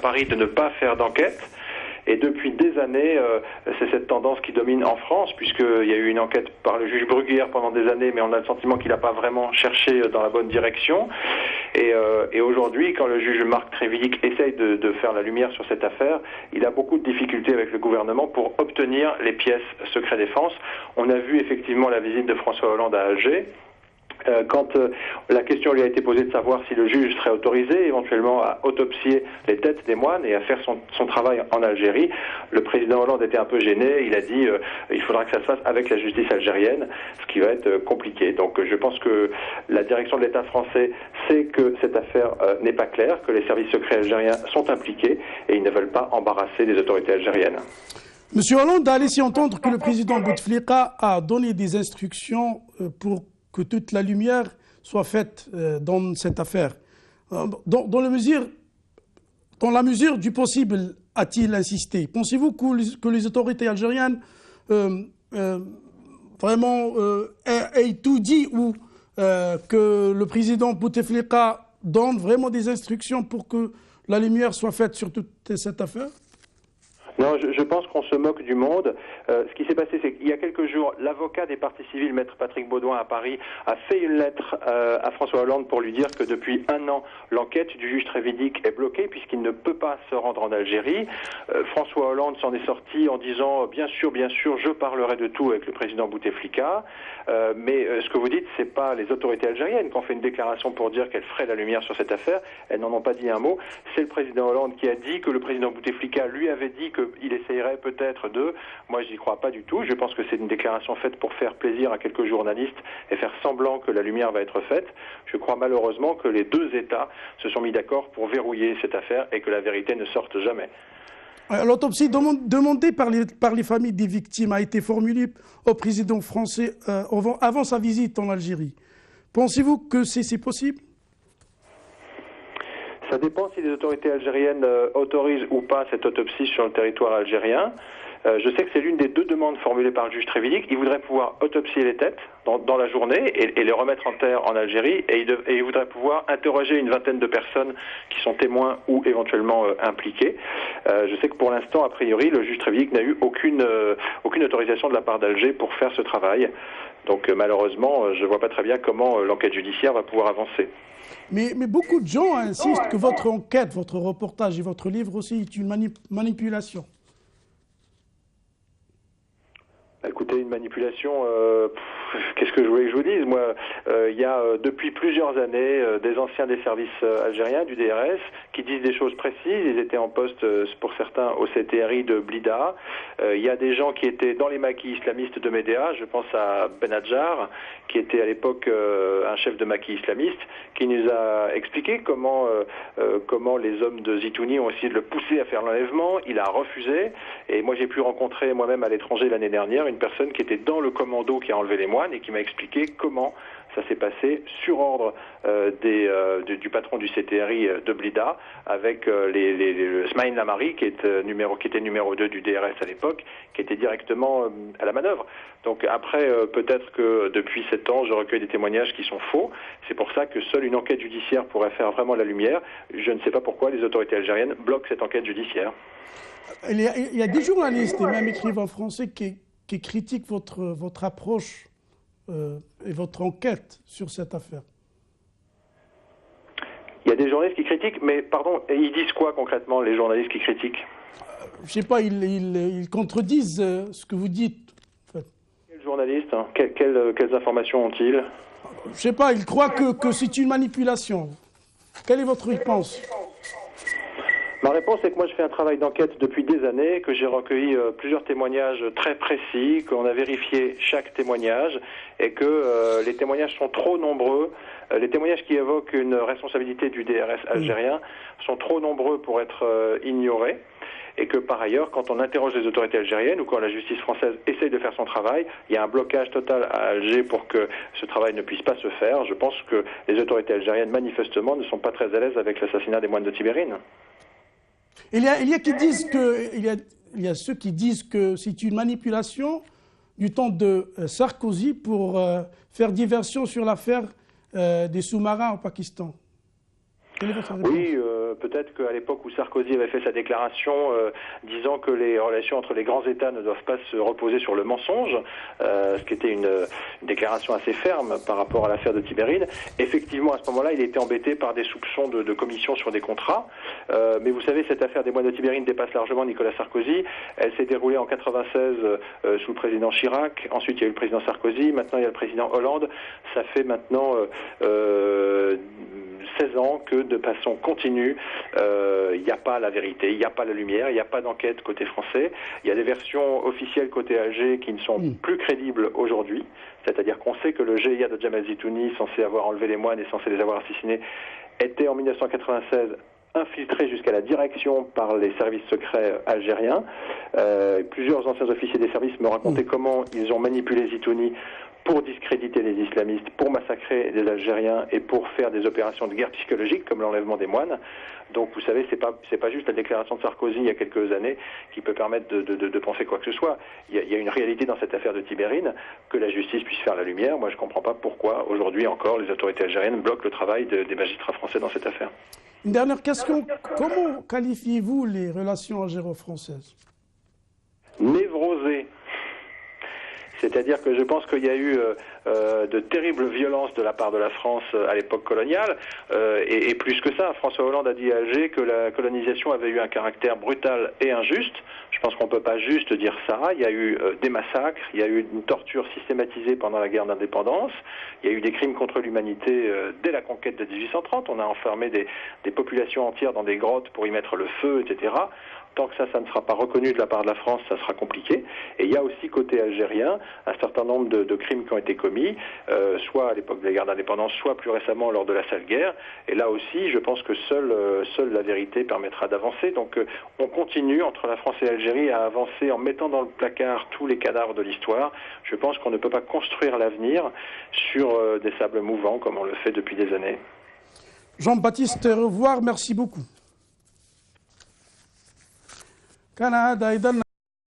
Paris de ne pas faire d'enquête. Et depuis des années, c'est cette tendance qui domine en France, puisqu'il y a eu une enquête par le juge Bruguière pendant des années, mais on a le sentiment qu'il n'a pas vraiment cherché dans la bonne direction. Et aujourd'hui, quand le juge Marc Trévidic essaye de faire la lumière sur cette affaire, il a beaucoup de difficultés avec le gouvernement pour obtenir les pièces secret défense. On a vu effectivement la visite de François Hollande à Alger. Quand la question lui a été posée de savoir si le juge serait autorisé éventuellement à autopsier les têtes des moines et à faire son travail en Algérie, le président Hollande était un peu gêné. Il a dit il faudra que ça se fasse avec la justice algérienne, ce qui va être compliqué. Donc je pense que la direction de l'État français sait que cette affaire n'est pas claire, que les services secrets algériens sont impliqués et ils ne veulent pas embarrasser les autorités algériennes. Monsieur Hollande a laissé entendre que le président Bouteflika a donné des instructions pour que toute la lumière soit faite dans cette affaire. Dans la mesure du possible, a-t-il insisté? Pensez-vous que les autorités algériennes vraiment aient tout dit ou que le président Bouteflika donne vraiment des instructions pour que la lumière soit faite sur toute cette affaire? Non, je pense qu'on se moque du monde. Ce qui s'est passé, c'est qu'il y a quelques jours, l'avocat des parties civiles, maître Patrick Baudouin à Paris, a fait une lettre à François Hollande pour lui dire que depuis un an, l'enquête du juge Trévidic est bloquée puisqu'il ne peut pas se rendre en Algérie. François Hollande s'en est sorti en disant bien sûr, je parlerai de tout avec le président Bouteflika. Mais ce que vous dites, c'est pas les autorités algériennes qui ont fait une déclaration pour dire qu'elles feraient la lumière sur cette affaire. Elles n'en ont pas dit un mot. C'est le président Hollande qui a dit que le président Bouteflika lui avait dit qu'il essayerait peut-être de... Moi, je n'y crois pas du tout. Je pense que c'est une déclaration faite pour faire plaisir à quelques journalistes et faire semblant que la lumière va être faite. Je crois malheureusement que les deux États se sont mis d'accord pour verrouiller cette affaire et que la vérité ne sorte jamais. L'autopsie demandée par les familles des victimes a été formulée au président français avant sa visite en Algérie. Pensez-vous que c'est possible ? Ça dépend si les autorités algériennes autorisent ou pas cette autopsie sur le territoire algérien. Je sais que c'est l'une des deux demandes formulées par le juge Trévidic. Il voudrait pouvoir autopsier les têtes dans la journée et les remettre en terre en Algérie. Et il voudrait pouvoir interroger une vingtaine de personnes qui sont témoins ou éventuellement impliqués. Je sais que pour l'instant, a priori, le juge Trévidic n'a eu aucune autorisation de la part d'Alger pour faire ce travail. Donc malheureusement, je ne vois pas très bien comment l'enquête judiciaire va pouvoir avancer. Mais beaucoup de gens insistent que votre enquête, votre reportage et votre livre aussi est une manipulation. Écoutez, une manipulation, qu'est-ce que je voulais que je vous dise? Moi, il y a depuis plusieurs années des anciens des services algériens, du DRS, qui disent des choses précises. Ils étaient en poste, pour certains, au CTRI de Blida. Il y a des gens qui étaient dans les maquis islamistes de Médéa. Je pense à Benadjar, qui était à l'époque un chef de maquis islamiste, qui nous a expliqué comment les hommes de Zitouni ont essayé de le pousser à faire l'enlèvement. Il a refusé. Et moi, j'ai pu rencontrer moi-même à l'étranger l'année dernière une personne qui était dans le commando qui a enlevé les moines et qui m'a expliqué comment ça s'est passé sur ordre du patron du CTRI de Blida avec le Smaïn Lamari qui était numéro 2 du DRS à l'époque, qui était directement à la manœuvre. Donc après, peut-être que depuis 7 ans, je recueille des témoignages qui sont faux. C'est pour ça que seule une enquête judiciaire pourrait faire vraiment la lumière. Je ne sais pas pourquoi les autorités algériennes bloquent cette enquête judiciaire. Il y a des journalistes et même écrivains français qui critiquent votre approche et votre enquête sur cette affaire. Il y a des journalistes qui critiquent, mais pardon, ils disent quoi concrètement, les journalistes qui critiquent? Je ne sais pas, ils contredisent ce que vous dites. En fait. Quels journalistes, hein, quelles informations ont-ils? Je ne sais pas, ils croient que c'est une manipulation. Quelle est votre réponse? Ma réponse est que moi je fais un travail d'enquête depuis des années, que j'ai recueilli plusieurs témoignages très précis, qu'on a vérifié chaque témoignage et que les témoignages sont trop nombreux. Les témoignages qui évoquent une responsabilité du DRS algérien sont trop nombreux pour être ignorés. Et que par ailleurs, quand on interroge les autorités algériennes ou quand la justice française essaye de faire son travail, il y a un blocage total à Alger pour que ce travail ne puisse pas se faire. Je pense que les autorités algériennes, manifestement, ne sont pas très à l'aise avec l'assassinat des moines de Tibérine. Il y a ceux qui disent que c'est une manipulation du temps de Sarkozy pour faire diversion sur l'affaire des sous-marins au Pakistan. Quelle est votre réponse? Oui, peut-être qu'à l'époque où Sarkozy avait fait sa déclaration disant que les relations entre les grands États ne doivent pas se reposer sur le mensonge, ce qui était une déclaration assez ferme par rapport à l'affaire de Tibérine, effectivement à ce moment-là il était embêté par des soupçons de commission sur des contrats, mais vous savez cette affaire des moines de Tibérine dépasse largement Nicolas Sarkozy. Elle s'est déroulée en 96 sous le président Chirac, ensuite il y a eu le président Sarkozy, maintenant il y a le président Hollande. Ça fait maintenant 16 ans que de façon continue, il n'y a pas la vérité, il n'y a pas la lumière, il n'y a pas d'enquête côté français. Il y a des versions officielles côté Alger qui ne sont plus crédibles aujourd'hui. C'est-à-dire qu'on sait que le GIA de Jamal Zitouni, censé avoir enlevé les moines et censé les avoir assassinés, était en 1996 infiltré jusqu'à la direction par les services secrets algériens. Plusieurs anciens officiers des services me racontaient comment ils ont manipulé Zitouni pour discréditer les islamistes, pour massacrer les Algériens et pour faire des opérations de guerre psychologique comme l'enlèvement des moines. Donc vous savez, c'est pas juste la déclaration de Sarkozy il y a quelques années qui peut permettre de penser quoi que ce soit. Il y a une réalité dans cette affaire de Tibérine, que la justice puisse faire la lumière. Moi je comprends pas pourquoi aujourd'hui encore les autorités algériennes bloquent le travail des magistrats français dans cette affaire. Une dernière question, comment qualifiez-vous les relations algéro-françaises? Névrosées. C'est-à-dire que je pense qu'il y a eu de terribles violences de la part de la France à l'époque coloniale, et plus que ça, François Hollande a dit à Alger que la colonisation avait eu un caractère brutal et injuste. Je pense qu'on ne peut pas juste dire ça. Il y a eu des massacres, il y a eu une torture systématisée pendant la guerre d'indépendance, il y a eu des crimes contre l'humanité dès la conquête de 1830. On a enfermé des populations entières dans des grottes pour y mettre le feu, etc. Tant que ça ne sera pas reconnu de la part de la France, ça sera compliqué. Et il y a aussi côté algérien un certain nombre de crimes qui ont été commis, soit à l'époque de la guerre d'indépendance, soit plus récemment lors de la sale guerre. Et là aussi, je pense que seule la vérité permettra d'avancer. Donc on continue entre la France et l'Algérie à avancer en mettant dans le placard tous les cadavres de l'histoire. Je pense qu'on ne peut pas construire l'avenir sur des sables mouvants comme on le fait depuis des années. Jean-Baptiste, au revoir, merci beaucoup. كان هذا أيضا